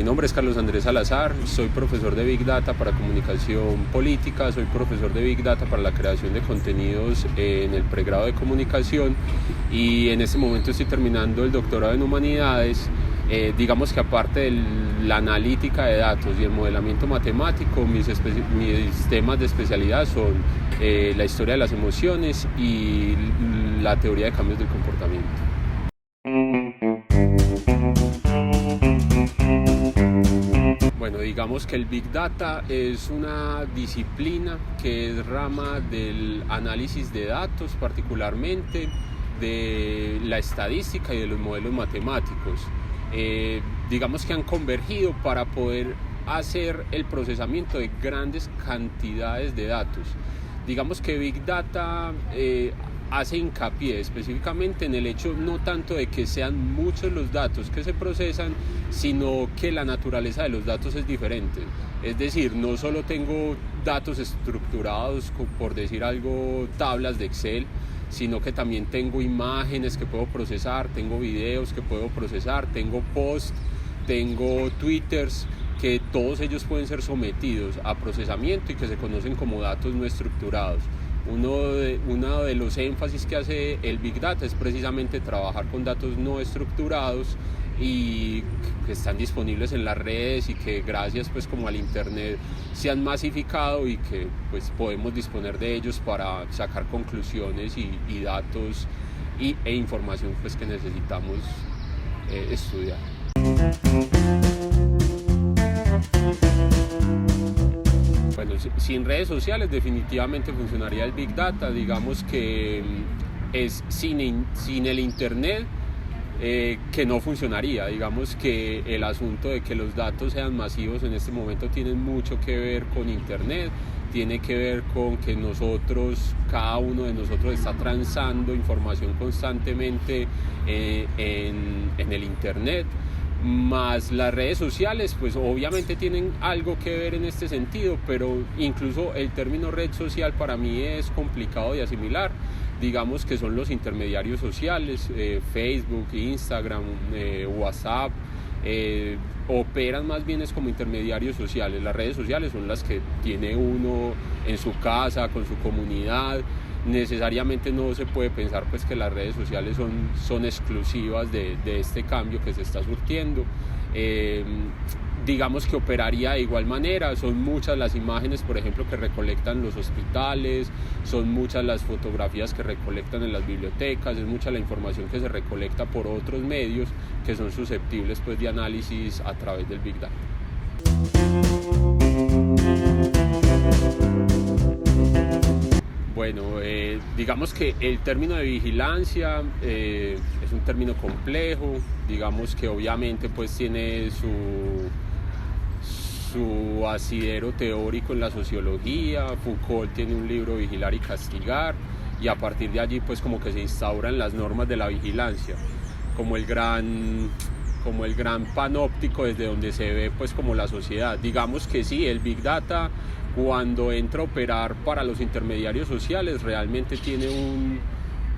nombre es Carlos Andrés Salazar, soy profesor de Big Data para comunicación política, soy profesor de Big Data para la creación de contenidos en el pregrado de comunicación y en este momento estoy terminando el doctorado en humanidades. Digamos que aparte de la analítica de datos y el modelamiento matemático, mis temas de especialidad son la historia de las emociones y la teoría de cambios del comportamiento. Bueno, digamos que el Big Data es una disciplina que es rama del análisis de datos, particularmente de la estadística y de los modelos matemáticos. Digamos que han convergido para poder hacer el procesamiento de grandes cantidades de datos. Digamos que Big Data hace hincapié específicamente en el hecho no tanto de que sean muchos los datos que se procesan, sino que la naturaleza de los datos es diferente. Es decir, no solo tengo datos estructurados, por decir algo, tablas de Excel, sino que también tengo imágenes que puedo procesar, tengo videos que puedo procesar, tengo posts, tengo twitters, que todos ellos pueden ser sometidos a procesamiento y que se conocen como datos no estructurados. Uno de los énfasis que hace el Big Data es precisamente trabajar con datos no estructurados y que están disponibles en las redes y que gracias pues como al internet se han masificado y que pues podemos disponer de ellos para sacar conclusiones y datos e información pues que necesitamos estudiar. Bueno, sin redes sociales definitivamente funcionaría el Big Data. Digamos que es sin el internet que no funcionaría. Digamos que el asunto de que los datos sean masivos en este momento tiene mucho que ver con internet, tiene que ver con que cada uno de nosotros está transando información constantemente en el internet. Más las redes sociales, pues obviamente tienen algo que ver en este sentido, pero incluso el término red social para mí es complicado de asimilar. Digamos que son los intermediarios sociales, Facebook, Instagram, WhatsApp, operan más bien es como intermediarios sociales. Las redes sociales son las que tiene uno en su casa, con su comunidad. Necesariamente no se puede pensar pues que las redes sociales son exclusivas de este cambio que se está surtiendo. Digamos que operaría de igual manera, son muchas las imágenes, por ejemplo, que recolectan los hospitales, son muchas las fotografías que recolectan en las bibliotecas, es mucha la información que se recolecta por otros medios que son susceptibles pues de análisis a través del Big Data. Bueno, digamos que el término de vigilancia es un término complejo, digamos que obviamente pues tiene su asidero teórico en la sociología. Foucault tiene un libro, Vigilar y Castigar, y a partir de allí pues como que se instauran las normas de la vigilancia, como el gran panóptico desde donde se ve pues como la sociedad. Digamos que sí, el Big Data cuando entra a operar para los intermediarios sociales realmente tiene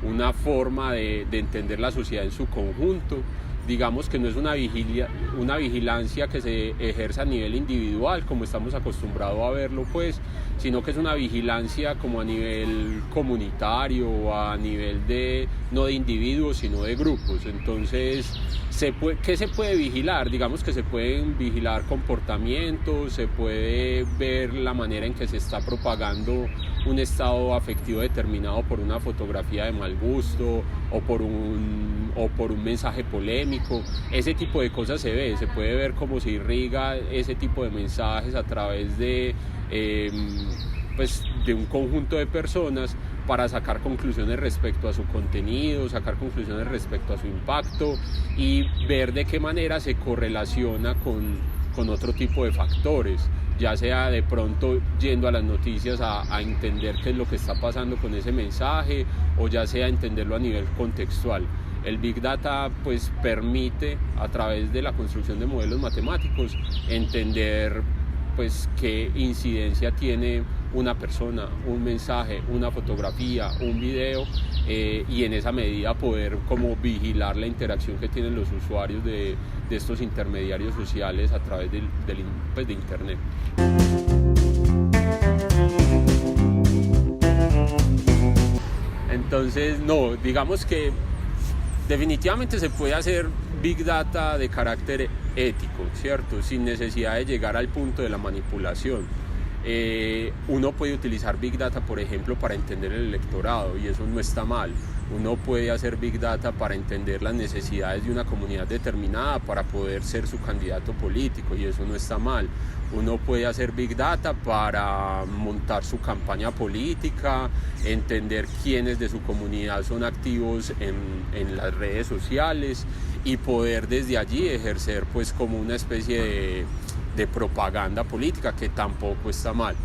una forma de entender la sociedad en su conjunto. Digamos que no es una vigilancia que se ejerza a nivel individual como estamos acostumbrados a verlo pues, sino que es una vigilancia como a nivel comunitario o a nivel no de individuos sino de grupos. Entonces, ¿qué se puede vigilar? Digamos que se pueden vigilar comportamientos, se puede ver la manera en que se está propagando un estado afectivo determinado por una fotografía de mal gusto o por un mensaje polémico. Ese tipo de cosas se puede ver cómo se irriga ese tipo de mensajes a través de un conjunto de personas para sacar conclusiones respecto a su contenido, sacar conclusiones respecto a su impacto y ver de qué manera se correlaciona con otro tipo de factores, ya sea de pronto yendo a las noticias a entender qué es lo que está pasando con ese mensaje o ya sea entenderlo a nivel contextual. El Big Data pues permite a través de la construcción de modelos matemáticos entender pues qué incidencia tiene una persona, un mensaje, una fotografía, un video, y en esa medida poder como vigilar la interacción que tienen los usuarios de estos intermediarios sociales a través de internet. Entonces, no, digamos que definitivamente se puede hacer Big Data de carácter ético, ¿cierto? Sin necesidad de llegar al punto de la manipulación. Uno puede utilizar Big Data, por ejemplo, para entender el electorado, y eso no está mal. Uno puede hacer Big Data para entender las necesidades de una comunidad determinada para poder ser su candidato político, y eso no está mal. Uno puede hacer Big Data para montar su campaña política, entender quiénes de su comunidad son activos en las redes sociales y poder desde allí ejercer pues como una especie de propaganda política, que tampoco está mal.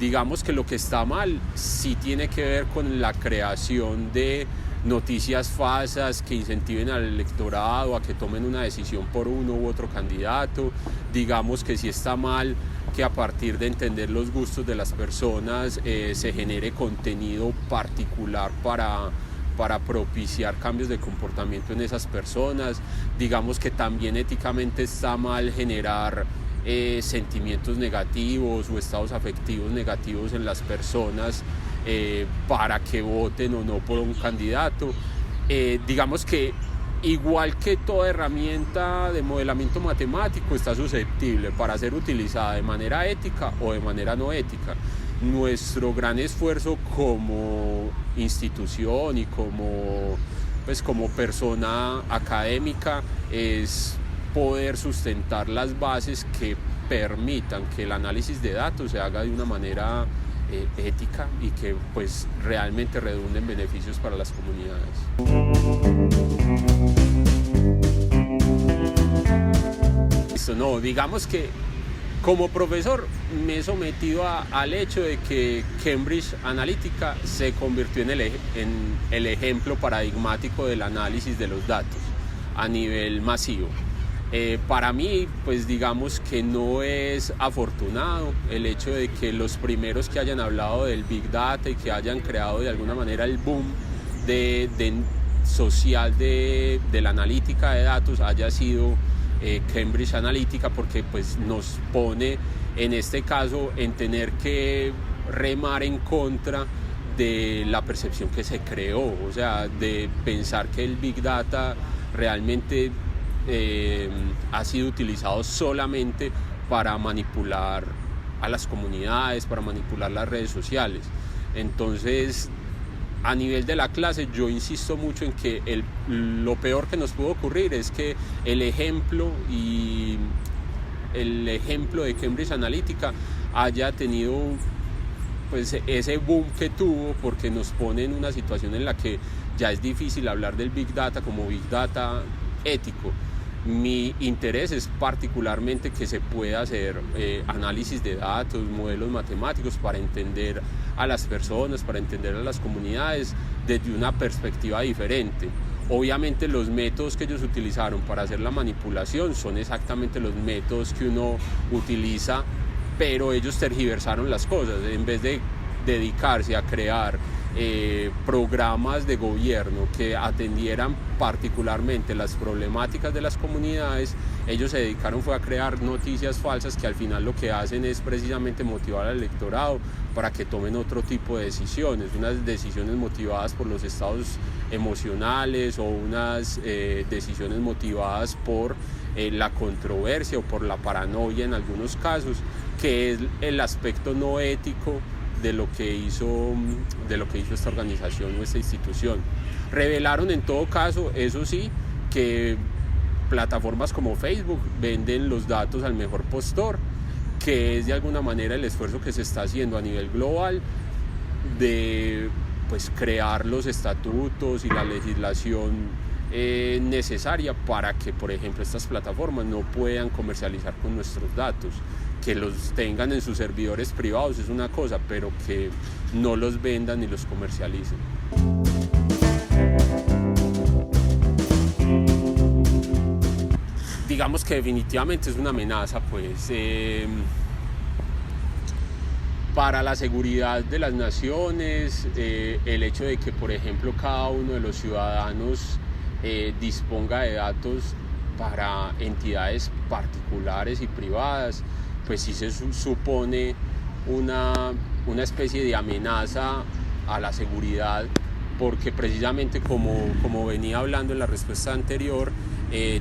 Digamos que lo que está mal sí tiene que ver con la creación de noticias falsas que incentiven al electorado a que tomen una decisión por uno u otro candidato. Digamos que sí está mal que a partir de entender los gustos de las personas se genere contenido particular para propiciar cambios de comportamiento en esas personas. Digamos que también éticamente está mal generar sentimientos negativos o estados afectivos negativos en las personas para que voten o no por un candidato. Digamos que igual que toda herramienta de modelamiento matemático está susceptible para ser utilizada de manera ética o de manera no ética. Nuestro gran esfuerzo como institución y como persona académica es poder sustentar las bases que permitan que el análisis de datos se haga de una manera ética y que pues realmente redunde en beneficios para las comunidades. No, digamos que como profesor me he sometido al hecho de que Cambridge Analytica se convirtió en el ejemplo paradigmático del análisis de los datos a nivel masivo. Para mí, pues digamos que no es afortunado el hecho de que los primeros que hayan hablado del Big Data y que hayan creado de alguna manera el boom social de la analítica de datos haya sido Cambridge Analytica, porque pues nos pone en este caso en tener que remar en contra de la percepción que se creó, o sea, de pensar que el Big Data realmente ha sido utilizado solamente para manipular a las comunidades, para manipular las redes sociales. Entonces, a nivel de la clase, yo insisto mucho en que lo peor que nos pudo ocurrir es que el ejemplo de Cambridge Analytica haya tenido pues ese boom que tuvo, porque nos pone en una situación en la que ya es difícil hablar del Big Data como Big Data ético. Mi interés es particularmente que se pueda hacer análisis de datos, modelos matemáticos para entender a las personas, para entender a las comunidades desde una perspectiva diferente. Obviamente los métodos que ellos utilizaron para hacer la manipulación son exactamente los métodos que uno utiliza, pero ellos tergiversaron las cosas. En vez de dedicarse a crear programas de gobierno que atendieran particularmente las problemáticas de las comunidades, ellos se dedicaron fue a crear noticias falsas que al final lo que hacen es precisamente motivar al electorado para que tomen otro tipo de decisiones, unas decisiones motivadas por los estados emocionales o unas decisiones motivadas por la controversia o por la paranoia en algunos casos, que es el aspecto no ético de lo que hizo esta organización o esta institución. Revelaron en todo caso, eso sí, que plataformas como Facebook venden los datos al mejor postor, que es de alguna manera el esfuerzo que se está haciendo a nivel global de pues crear los estatutos y la legislación necesaria para que, por ejemplo, estas plataformas no puedan comercializar con nuestros datos. Que los tengan en sus servidores privados es una cosa, pero que no los vendan ni los comercialicen. Digamos que definitivamente es una amenaza, pues para la seguridad de las naciones, el hecho de que, por ejemplo, cada uno de los ciudadanos disponga de datos para entidades particulares y privadas, pues sí se supone una especie de amenaza a la seguridad, porque precisamente como venía hablando en la respuesta anterior,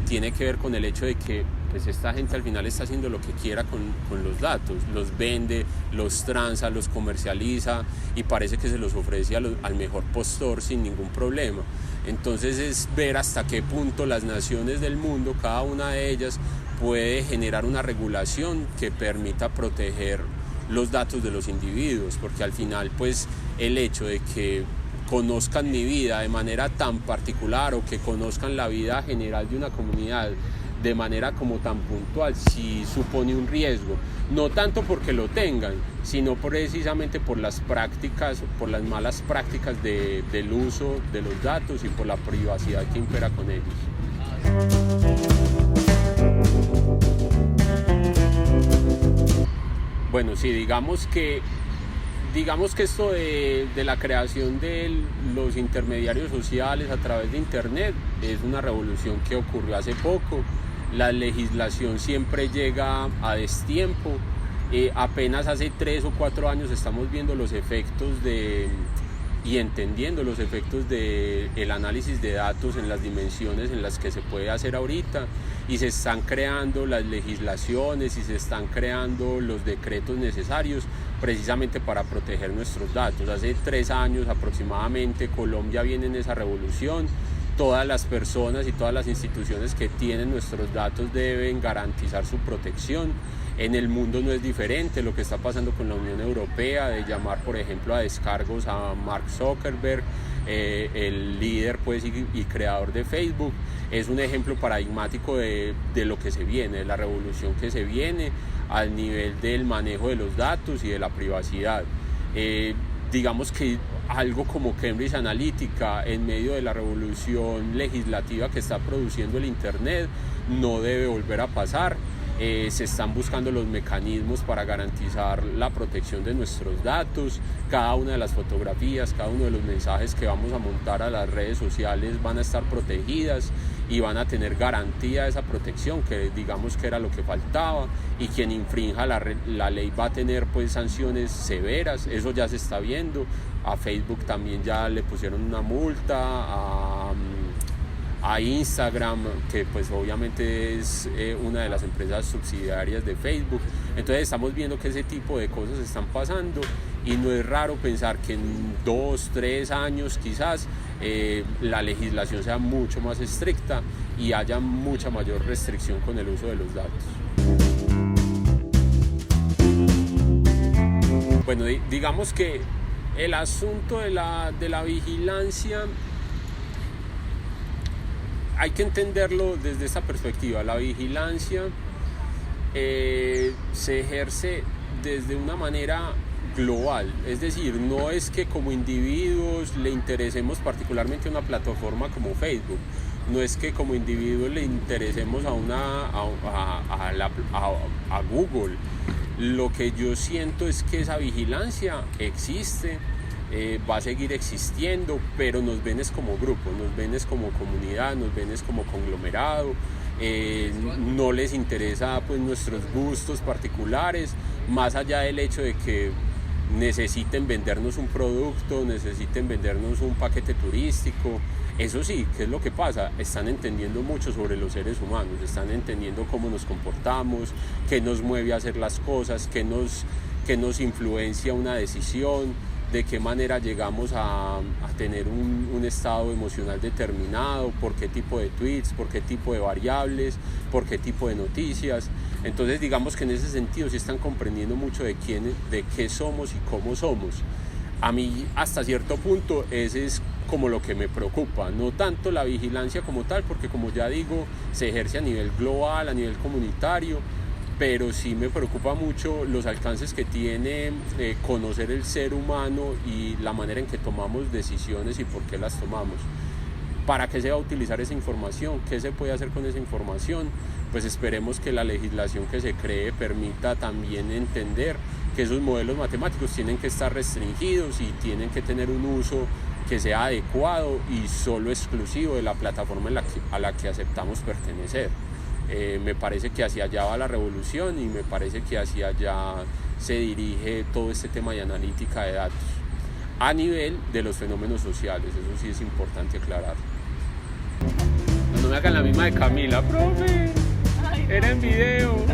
tiene que ver con el hecho de que pues esta gente al final está haciendo lo que quiera con los datos, los vende, los transa, los comercializa y parece que se los ofrece al mejor postor sin ningún problema. Entonces es ver hasta qué punto las naciones del mundo, cada una de ellas, puede generar una regulación que permita proteger los datos de los individuos, porque al final pues el hecho de que conozcan mi vida de manera tan particular o que conozcan la vida general de una comunidad de manera como tan puntual, sí supone un riesgo, no tanto porque lo tengan, sino precisamente por las prácticas, por las malas prácticas del uso de los datos y por la privacidad que impera con ellos. Bueno, sí, digamos que esto de la creación de los intermediarios sociales a través de Internet es una revolución que ocurrió hace poco. La legislación siempre llega a destiempo. Apenas hace 3 o 4 años estamos viendo los efectos y entendiendo los efectos del análisis de datos en las dimensiones en las que se puede hacer ahorita, y se están creando las legislaciones y se están creando los decretos necesarios precisamente para proteger nuestros datos. Hace 3 años aproximadamente Colombia viene en esa revolución. Todas las personas y todas las instituciones que tienen nuestros datos deben garantizar su protección. En el mundo no es diferente. Lo que está pasando con la Unión Europea, de llamar por ejemplo a descargos a Mark Zuckerberg, el líder pues, y creador de Facebook, es un ejemplo paradigmático de lo que se viene, de la revolución que se viene al nivel del manejo de los datos y de la privacidad. Digamos que algo como Cambridge Analytica, en medio de la revolución legislativa que está produciendo el Internet, no debe volver a pasar. Se están buscando los mecanismos para garantizar la protección de nuestros datos. Cada una de las fotografías, cada uno de los mensajes que vamos a montar a las redes sociales van a estar protegidas y van a tener garantía de esa protección, que digamos que era lo que faltaba, y quien infrinja la ley va a tener pues sanciones severas. Eso ya se está viendo. A Facebook también ya le pusieron una multa, a Instagram, que pues obviamente es una de las empresas subsidiarias de Facebook. Entonces estamos viendo que ese tipo de cosas están pasando, y no es raro pensar que en 2, 3 años quizás la legislación sea mucho más estricta y haya mucha mayor restricción con el uso de los datos. Bueno, digamos que el asunto de la vigilancia hay que entenderlo desde esta perspectiva. La vigilancia se ejerce desde una manera global, es decir, no es que como individuos le interesemos particularmente a una plataforma como Facebook, no es que como individuos le interesemos a Google. Lo que yo siento es que esa vigilancia existe, va a seguir existiendo, pero nos ven es como grupo, nos ven es como comunidad, nos ven es como conglomerado. No les interesa pues nuestros gustos particulares, más allá del hecho de que necesiten vendernos un producto, necesiten vendernos un paquete turístico. Eso sí, ¿qué es lo que pasa? Están entendiendo mucho sobre los seres humanos, están entendiendo cómo nos comportamos, qué nos mueve a hacer las cosas, qué nos influencia una decisión, de qué manera llegamos a tener un estado emocional determinado, por qué tipo de tweets, por qué tipo de variables, por qué tipo de noticias. Entonces digamos que en ese sentido sí están comprendiendo mucho de qué somos y cómo somos. A mí hasta cierto punto ese es como lo que me preocupa, no tanto la vigilancia como tal, porque como ya digo, se ejerce a nivel global, a nivel comunitario, pero sí me preocupa mucho los alcances que tiene conocer el ser humano y la manera en que tomamos decisiones y por qué las tomamos. ¿Para qué se va a utilizar esa información? ¿Qué se puede hacer con esa información? Pues esperemos que la legislación que se cree permita también entender que esos modelos matemáticos tienen que estar restringidos y tienen que tener un uso que sea adecuado y solo exclusivo de la plataforma a la que aceptamos pertenecer. Me parece que hacia allá va la revolución y me parece que hacia allá se dirige todo este tema de analítica de datos a nivel de los fenómenos sociales. Eso sí es importante aclarar. No me hagan la misma de Camila, profe, era en video.